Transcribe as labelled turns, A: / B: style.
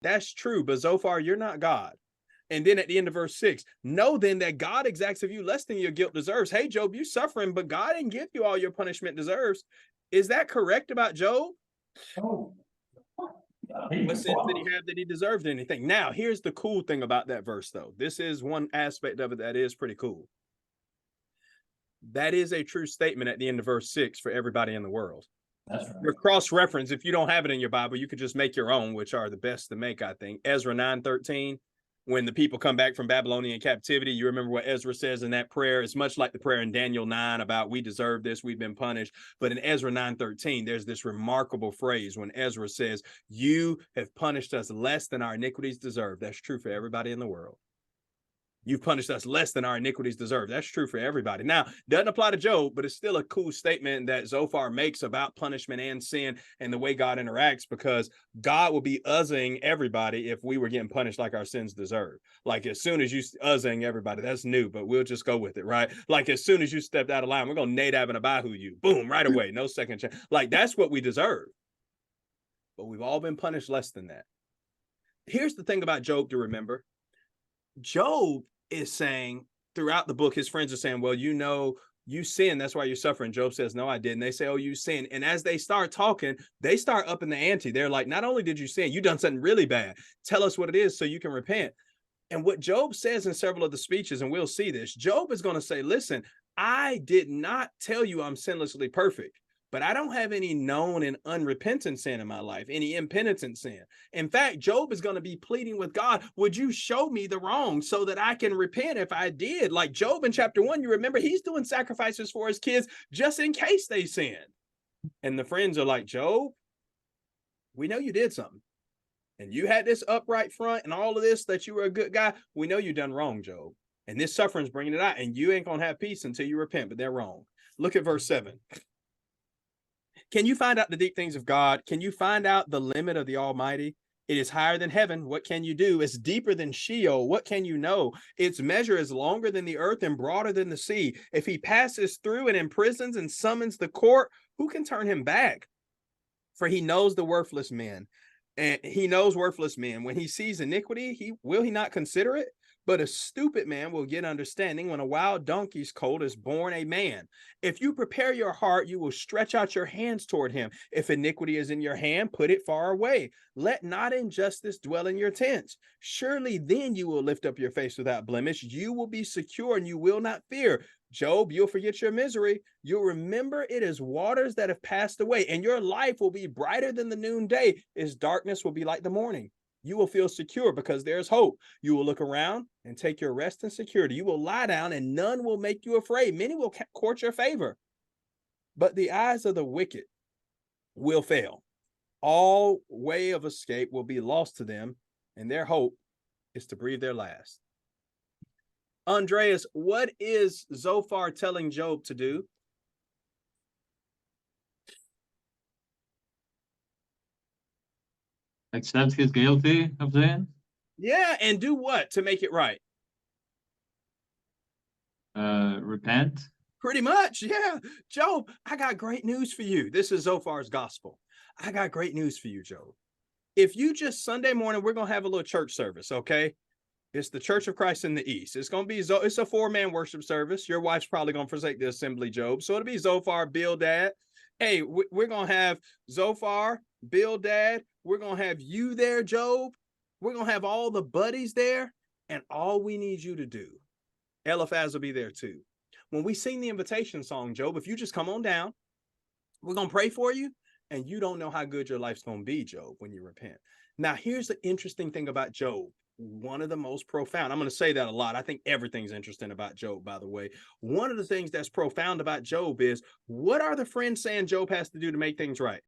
A: That's true, but Zophar, you're not God. And then at the end of verse 6, know then that God exacts of you less than your guilt deserves. Hey, Job, you suffering, but God didn't give you all your punishment deserves. Is that correct about Job?
B: Oh,
A: What sense did he have that he deserved anything? Now, here's the cool thing about that verse, though. This is one aspect of it that is pretty cool. That is a true statement at the end of verse 6 for everybody in the world.
B: that's right.
A: Your cross-reference, if you don't have it in your Bible, you could just make your own, which are the best to make, I think. Ezra 9:13, when the people come back from Babylonian captivity, you remember what Ezra says in that prayer. It's much like the prayer in Daniel 9 about we deserve this, we've been punished. But in Ezra 9:13, there's this remarkable phrase when Ezra says, you have punished us less than our iniquities deserve. That's true for everybody in the world. You've punished us less than our iniquities deserve. That's true for everybody. Now, doesn't apply to Job, but it's still a cool statement that Zophar makes about punishment and sin and the way God interacts, because God will be uzzing everybody if we were getting punished like our sins deserve. Like as soon as you uzzing everybody, that's new, but we'll just go with it, right? Like as soon as you stepped out of line, we're going to Nadab and Abihu you. Boom, right away. No second chance. Like that's what we deserve. But we've all been punished less than that. Here's the thing about Job to remember. Job is saying throughout the book, his friends are saying, well, you know, you sin, that's why you're suffering. Job says, no, I didn't. They say, oh, you sin. And as they start talking, they start upping the ante. They're like, not only did you sin, you done something really bad. Tell us what it is so you can repent. And what Job says in several of the speeches, and we'll see this, Job is going to say, listen, I did not tell you I'm sinlessly perfect, but I don't have any known and unrepentant sin in my life, any impenitent sin. In fact, Job is going to be pleading with God, would you show me the wrong so that I can repent if I did? Like Job in chapter 1, you remember he's doing sacrifices for his kids just in case they sin. And the friends are like, Job, we know you did something. And you had this upright front and all of this, that you were a good guy. We know you done wrong, Job. And this suffering's bringing it out. And you ain't going to have peace until you repent, but they're wrong. Look at verse 7. Can you find out the deep things of God? Can you find out the limit of the Almighty? It is higher than heaven. What can you do? It's deeper than Sheol. What can you know? Its measure is longer than the earth and broader than the sea. If he passes through and imprisons and summons the court, who can turn him back? For he knows the worthless men, and he knows worthless men. When he sees iniquity, will he not consider it? But a stupid man will get understanding when a wild donkey's colt is born a man. If you prepare your heart, you will stretch out your hands toward him. If iniquity is in your hand, put it far away. Let not injustice dwell in your tents. Surely then you will lift up your face without blemish. You will be secure and you will not fear. Job, you'll forget your misery. You'll remember it as waters that have passed away, and your life will be brighter than the noonday. Its darkness will be like the morning. You will feel secure because there's hope. You will look around and take your rest in security. You will lie down and none will make you afraid. Many will court your favor, but the eyes of the wicked will fail. All way of escape will be lost to them, and their hope is to breathe their last. Andreas, what is Zophar telling Job to do?
C: Accept he's guilty of sin.
A: Yeah, and do what to make it right?
C: Repent.
A: Pretty much, yeah. Job, I got great news for you. This is Zophar's gospel. I got great news for you, Job. If you just Sunday morning, we're going to have a little church service, okay? It's the Church of Christ in the East. It's going to be, it's a 4-man worship service. Your wife's probably going to forsake the assembly, Job. So it'll be Zophar, Bildad. Hey, we're going to have Zophar, Bildad. We're going to have you there, Job. We're going to have all the buddies there. And all we need you to do, Eliphaz will be there too. When we sing the invitation song, Job, if you just come on down, we're going to pray for you. And you don't know how good your life's going to be, Job, when you repent. Now, here's the interesting thing about Job. One of the most profound, I'm going to say that a lot. I think everything's interesting about Job, by the way. One of the things that's profound about Job is, what are the friends saying Job has to do to make things right?